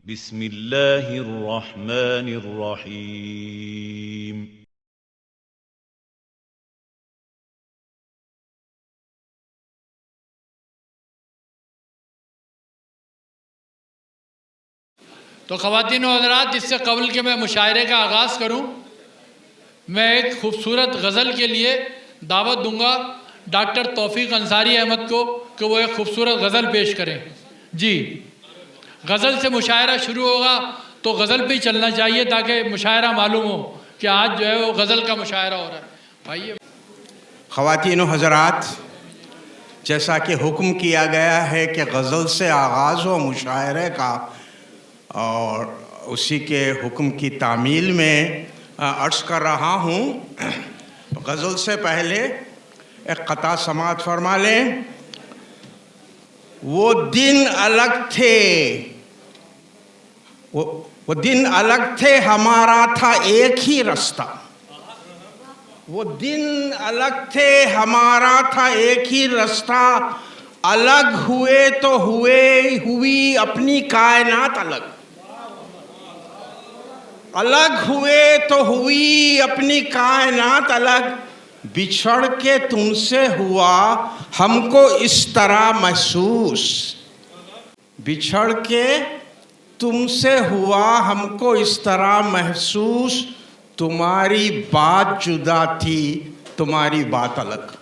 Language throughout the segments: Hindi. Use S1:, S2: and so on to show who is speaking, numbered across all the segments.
S1: बिस्मिल्लाहिर्रहमानिर्रहीम।
S2: तो ख़वातीन व हज़रात, जिससे कबल के मैं मुशायरे का आगाज़ करूं, मैं एक खूबसूरत गज़ल के लिए दावत दूंगा डॉक्टर तौफ़ीक अंसारी अहमद को कि वो एक खूबसूरत गज़ल पेश करें। जी, गज़ल से मुशायरा शुरू होगा तो गज़ल पे ही चलना चाहिए ताकि मुशायरा मालूम हो कि आज जो है वो गज़ल का मुशायरा हो रहा है। भाई
S3: ख़वातीन व हज़रात, जैसा कि हुक्म किया गया है कि गज़ल से आगाज़ हो मुशायरे का, और उसी के हुक्म की तामील में अर्ज़ कर रहा हूँ। गज़ल से पहले एक क़ता समात फरमा लें। वो दिन अलग थे, वो दिन अलग थे, हमारा था एक ही रास्ता। वो दिन अलग थे, हमारा था एक ही रास्ता। अलग हुए तो हुई अपनी कायनात अलग। अलग हुए तो हुई अपनी कायनात अलग। बिछड़ के तुमसे हुआ हमको इस तरह महसूस। बिछड़ के तुमसे हुआ हमको इस तरह महसूस। तुम्हारी बात जुदा थी, तुम्हारी बात अलग।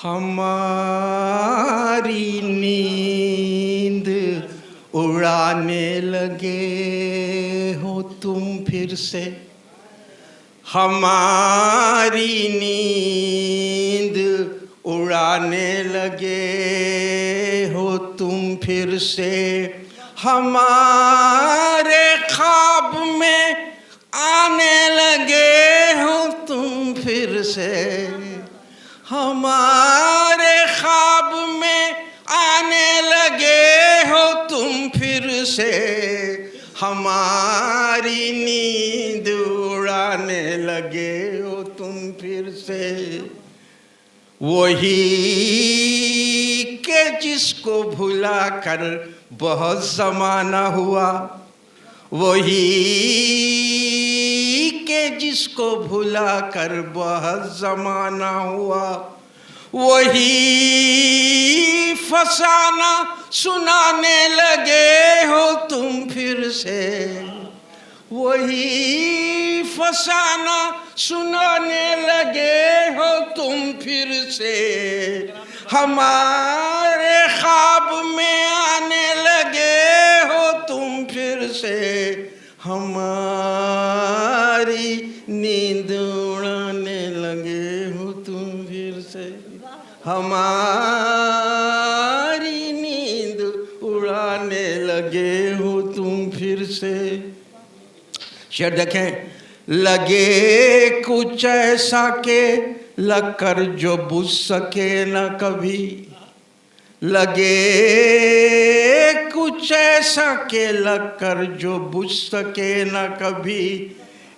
S3: हमारी नींद उड़ाने लगे हो तुम फिर से। हमारी नींद उड़ाने लगे हो तुम फिर से। हमारे ख्वाब में आने लगे हो तुम फिर से। हमारे ख्वाब में आने लगे हो तुम फिर से। हमारी नींद उड़ाने लगे हो तुम फिर से। वही के जिसको भुला कर बहुत ज़माना हुआ। वही के जिसको भुला कर बहुत ज़माना हुआ। वही फसाना सुनाने लगे हो तुम फिर से। वही फसाना सुनाने लगे हो तुम फिर से। हमारे ख्वाब में आने लगे हो तुम फिर से। हमारी नींद उड़ाने लगे हो तुम फिर से। हमारी नींद उड़ाने लगे हो तुम फिर से। शेर देखें। लगे कुछ ऐसा के लगकर जो बुझ सके न कभी। लगे कुछ ऐसा के लगकर जो बुझ सके न कभी।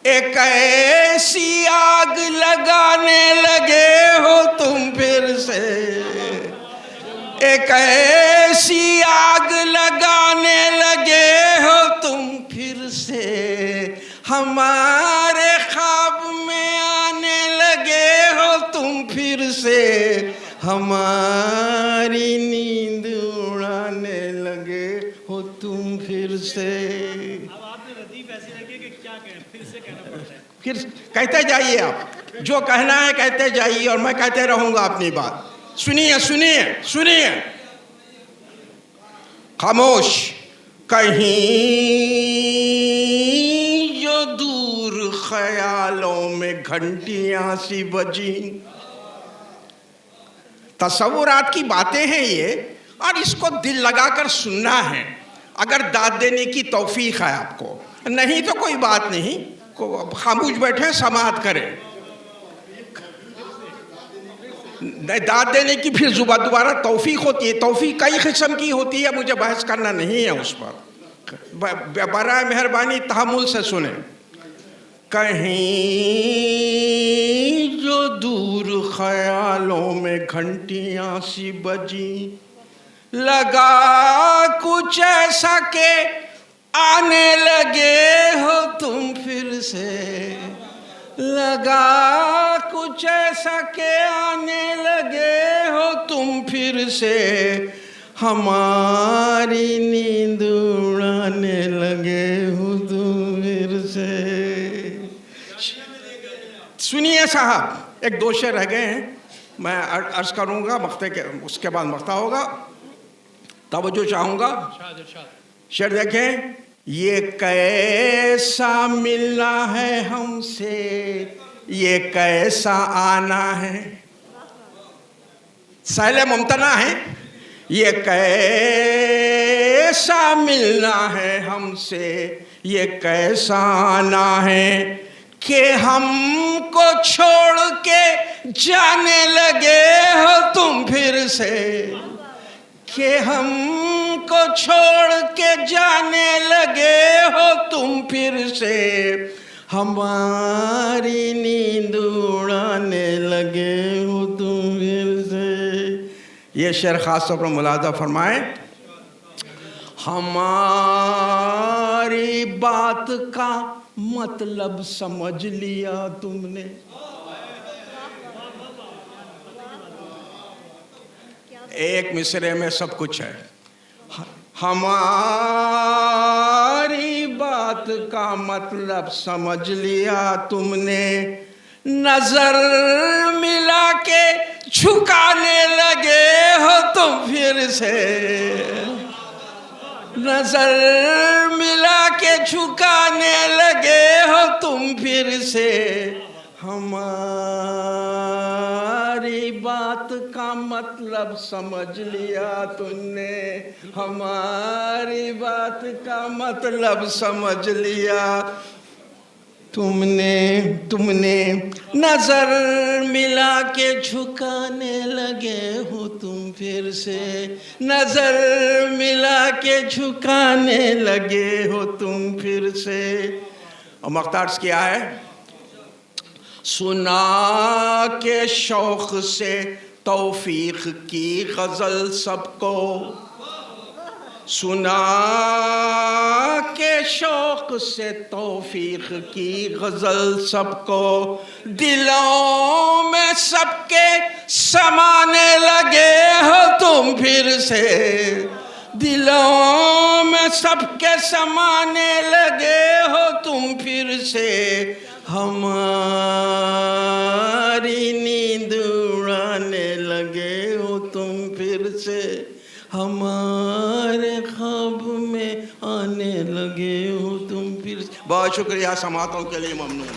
S3: एक ऐसी आग लगाने लगे हो तुम फिर से। एक ऐसी आग लगाने लगे हो तुम फिर से। हमारे ख्वाब में आने लगे हो तुम फिर से। हमारी नींद उड़ाने लगे हो तुम फिर से।
S4: अब आपने लतीफ ऐसी लगी कि क्या कहें, फिर से कहना पड़ता है।
S3: फिर कहते जाइए, आप जो कहना है कहते जाइए और मैं कहते रहूंगा अपनी बात। सुनिए सुनिए सुनिए। खामोश कहीं जो दूर ख्यालों में घंटियां सी बजी। तसव्वुरात की बातें हैं ये, और इसको दिल लगाकर सुनना है। अगर दाद देने की तौफीक है आपको, नहीं तो कोई बात नहीं, खामोश बैठे समाअत करें। दाद देने की फिर दोबारा तौफीक होती है। तौफीक कई किस्म की होती है, मुझे बहस करना नहीं है उस पर। बराए मेहरबानी तहम्मुल से सुने। कहीं जो दूर ख्यालों में घंटियां सी बजी, लगा कुछ ऐसा के आने लगे हो तुम फिर से, लगा कुछ ऐसा के आने लगे हो तुम फिर से, हमारी नींद उड़ाने लगे हो तुम फिर से। सुनिए साहब, एक दो शेर रह गए हैं, मैं अर्ज करूंगा, मक्ते के उसके बाद मक्ता होगा, तवज्जो चाहूंगा। शेर देखें, ये कैसा मिलना है हमसे, ये कैसा आना है, साइले मुमतना है, ये कैसा मिलना है हमसे, ये कैसा आना है, कि हमको छोड़ के जाने लगे हो तुम फिर से, कि हमको छोड़ के जाने लगे हो तुम फिर से, हमारी नींद उड़ाने लगे हो तुम फिर से। ये शेर खास तौर पर मुलाजा फरमाए, हमारी बात का मतलब समझ लिया तुमने, एक मिसरे में सब कुछ है, हमारी बात का मतलब समझ लिया तुमने, नजर मिला के झुकाने लगे हो तुम फिर से, नजर मिला के झुकाने लगे हो तुम फिर से, हमारी बात का मतलब समझ लिया तुमने, हमारी बात का मतलब समझ लिया तुमने, नजर मिला के झुकाने लगे हो तुम फिर से, नजर मिला के झुकाने लगे हो तुम फिर से। और मख्तार्स क्या है, सुना के शौक से तौफीक की गजल सबको, सुना के शौक से तौफीक की गजल सबको, दिलों में सबके समाने लगे हो तुम फिर से, दिलों में सबके समाने लगे हो तुम फिर से, हमारी नींद उड़ाने लगे हो तुम फिर से, हमारे ख्वाब में आने लगे हो तुम फिर से। बहुत शुक्रिया, समातों के लिए ममनून।